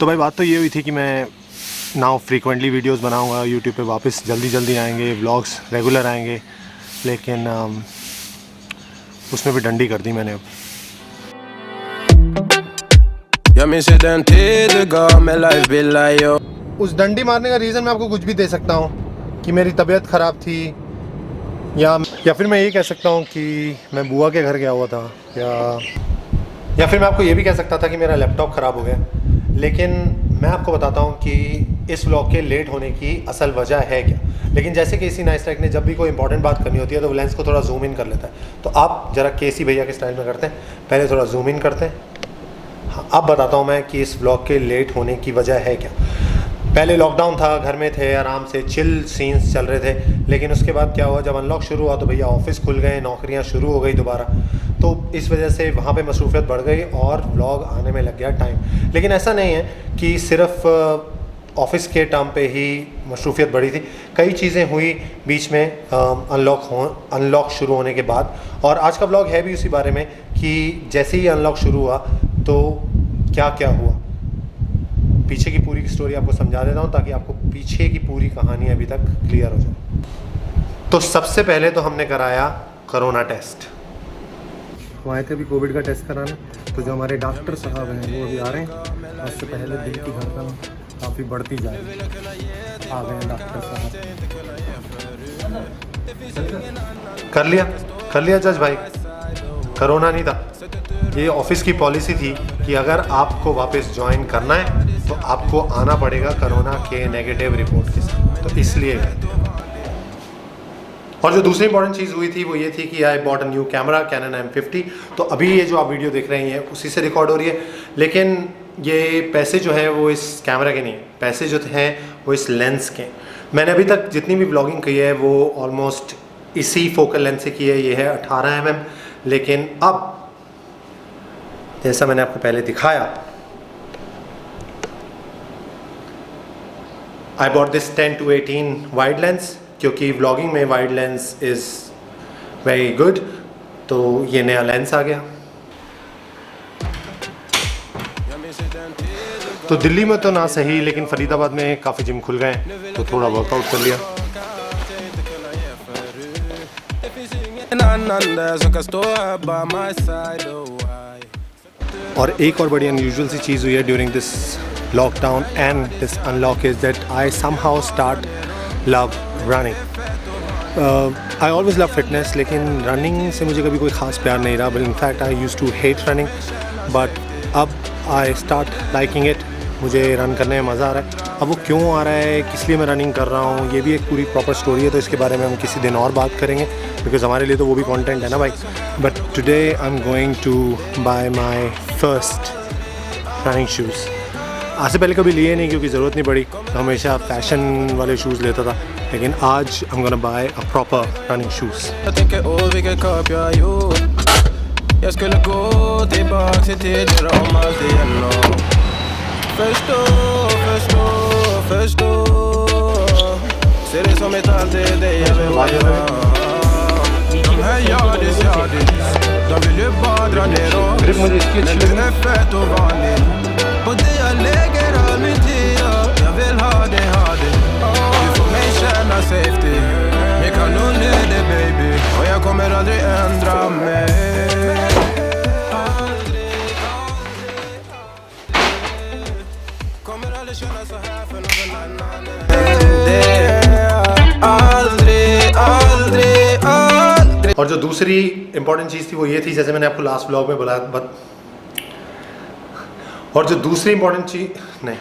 तो भाई बात तो ये हुई थी कि मैं नाउ फ्रीक्वेंटली वीडियोस बनाऊंगा यूट्यूब पे, वापस जल्दी आएंगे व्लॉग्स, रेगुलर आएंगे, लेकिन उसमें भी डंडी कर दी मैंने अब। उस डंडी मारने का रीज़न मैं आपको कुछ भी दे सकता हूँ कि मेरी तबीयत ख़राब थी, या फिर मैं ये कह सकता हूँ कि मैं बुआ के घर गया हुआ था, या फिर मैं आपको ये भी कह सकता था कि मेरा लैपटॉप ख़राब हो गया। लेकिन मैं आपको बताता हूँ कि इस व्लॉग के लेट होने की असल वजह है क्या। लेकिन जैसे केसी नाइस्टेक ने जब भी कोई इंपॉर्टेंट बात करनी होती है तो वो लेंस को थोड़ा जूम इन कर लेता है, तो आप ज़रा केसी भैया के स्टाइल में करते हैं, पहले थोड़ा जूम इन करते हैं। हाँ, अब बताता हूँ मैं कि इस व्लॉग के लेट होने की वजह है क्या। पहले लॉकडाउन था, घर में थे, आराम से चिल सीन्स चल रहे थे, लेकिन उसके बाद क्या हुआ, जब अनलॉक शुरू हुआ तो भैया ऑफिस खुल गए, नौकरियां शुरू हो गई दोबारा, तो इस वजह से वहाँ पे मसरूफियत बढ़ गई और व्लॉग आने में लग गया टाइम। लेकिन ऐसा नहीं है कि सिर्फ ऑफिस के टाइम पे ही मसरूफियत बढ़ी थी, कई चीज़ें हुई बीच में अनलॉक शुरू होने के बाद। और आज का व्लॉग है भी उसी बारे में कि जैसे ही अनलॉक शुरू हुआ तो क्या क्या हुआ, पीछे की पूरी स्टोरी आपको समझा देता हूँ ताकि आपको पीछे की पूरी कहानी अभी तक क्लियर हो जाए। तो सबसे पहले तो हमने कराया कोरोना टेस्ट। हम आए थे अभी कोविड का टेस्ट कराने, तो जो हमारे डॉक्टर साहब हैं वो अभी आ रहे हैं। उससे पहले दिल की धड़कन काफ़ी बढ़ती जा रही है। आ गए डॉक्टर साहब। कर लिया जज भाई, कोरोना नहीं था। ये ऑफिस की पॉलिसी थी कि अगर आपको वापस ज्वाइन करना है तो आपको आना पड़ेगा कोरोना के नेगेटिव रिपोर्ट के साथ, तो इसलिए। और जो दूसरी इंपॉर्टेंट चीज़ हुई थी वो ये थी कि I bought a new camera, Canon M50। तो अभी ये जो आप वीडियो देख रहे हैं उसी से रिकॉर्ड हो रही है, लेकिन ये पैसे जो हैं वो इस कैमरा के नहीं, पैसे जो हैं वो इस लेंस के। मैंने अभी तक जितनी भी व्लॉगिंग की है वो ऑलमोस्ट इसी फोकल लेंस से की है, ये है 18 mm। लेकिन अब जैसा मैंने आपको पहले दिखाया, I bought this 10-18 wide lens, क्योंकि व्लॉगिंग में wide lens is very good, तो ये नया लेंस आ गया। तो दिल्ली में तो ना सही, लेकिन फरीदाबाद में काफ़ी जिम खुल गए, तो थोड़ा वर्कआउट कर लिया। और एक और बड़ी अनयूजुअल सी चीज़ हुई है during this lockdown and this unlock is that I somehow start love running. I always love fitness, लेकिन रनिंग से मुझे कभी कोई ख़ास प्यार नहीं रहा, but in fact I use to hate running, but अब आई स्टार्ट लाइकिंग इट। मुझे रन करने में मज़ा आ रहा है। अब वो क्यों आ रहा है, किस लिए मैं रनिंग कर रहा हूँ, ये भी एक पूरी प्रॉपर स्टोरी है, तो इसके बारे में हम किसी दिन और बात करेंगे, बिकॉज हमारे लिए तो वो भी कंटेंट है ना भाई। But today I am going to buy my first running shoes. आज से पहले कभी लिए नहीं क्योंकि ज़रूरत नहीं पड़ी, तो हमेशा फैशन वाले शूज़ लेता था, लेकिन आज I am gonna buy a proper running shoes. Jag skulle gå tillbaka till tider om allt igen och förstå ser det som ett alltid det jag vill vara. De här yardis, de vill ju bara dra ner oss, men du är fett och vanlig på det jag lägger all min tid. Jag vill ha det, du får mig känna safety. Jag kan nog ner det baby, och jag kommer aldrig ändra mig. और जो दूसरी important चीज़ थी वो ये थी, जैसे मैंने आपको लास्ट व्लॉग में बोला, और जो दूसरी इंपॉर्टेंट चीज़ नहीं